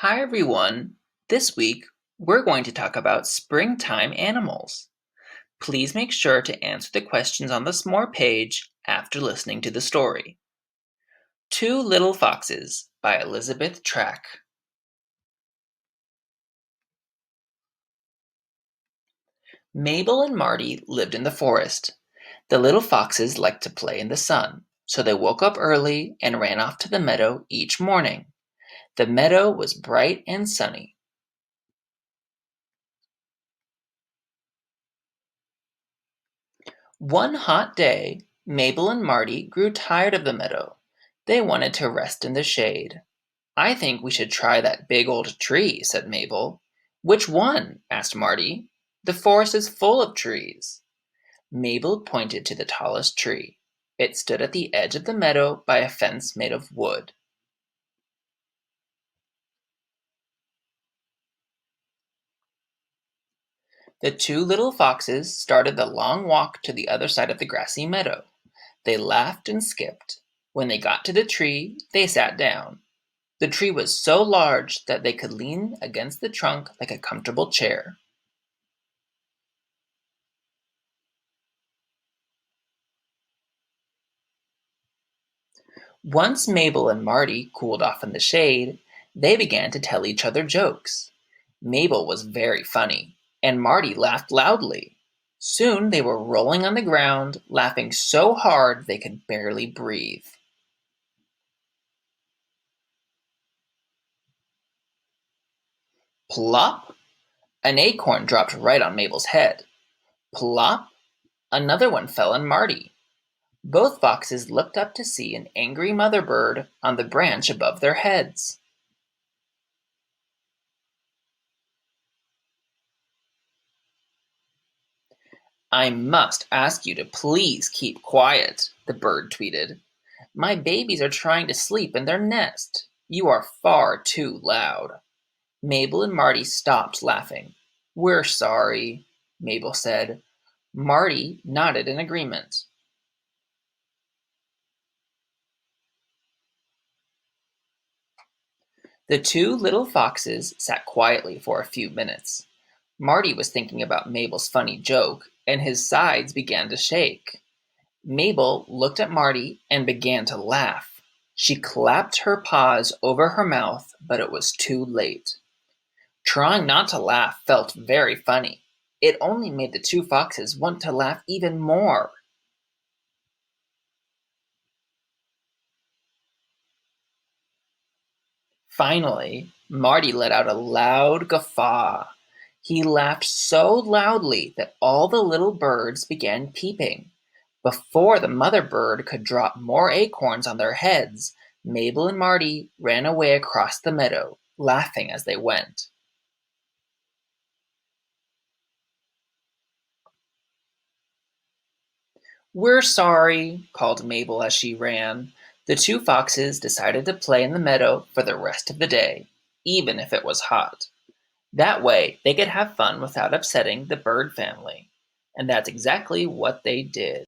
Hi everyone! This week we're going to talk about springtime animals. Please make sure to answer the questions on the S'more page after listening to the story. Two Little Foxes by Elizabeth Track. Mabel and Marty lived in the forest. The little foxes liked to play in the sun, so they woke up early and ran off to the meadow each morning. The meadow was bright and sunny. One hot day, Mabel and Marty grew tired of the meadow. They wanted to rest in the shade. "I think we should try that big old tree," said Mabel. "Which one?" asked Marty. "The forest is full of trees." Mabel pointed to the tallest tree. It stood at the edge of the meadow by a fence made of wood. The two little foxes started the long walk to the other side of the grassy meadow. They laughed and skipped. When they got to the tree, they sat down. The tree was so large that they could lean against the trunk like a comfortable chair. Once Mabel and Marty cooled off in the shade, they began to tell each other jokes. Mabel was very funny, and Marty laughed loudly. Soon they were rolling on the ground, laughing so hard they could barely breathe. Plop! An acorn dropped right on Mabel's head. Plop! Another one fell on Marty. Both foxes looked up to see an angry mother bird on the branch above their heads. "I must ask you to please keep quiet," the bird tweeted. "My babies are trying to sleep in their nest. You are far too loud." Mabel and Marty stopped laughing. "We're sorry," Mabel said. Marty nodded in agreement. The two little foxes sat quietly for a few minutes. Marty was thinking about Mabel's funny joke, and his sides began to shake. Mabel looked at Marty and began to laugh. She clapped her paws over her mouth, but it was too late. Trying not to laugh felt very funny. It only made the two foxes want to laugh even more. Finally, Marty let out a loud guffaw. He laughed so loudly that all the little birds began peeping. Before the mother bird could drop more acorns on their heads, Mabel and Marty ran away across the meadow, laughing as they went. "We're sorry," called Mabel as she ran. The two foxes decided to play in the meadow for the rest of the day, even if it was hot. That way they could have fun without upsetting the bird family. And that's exactly what they did.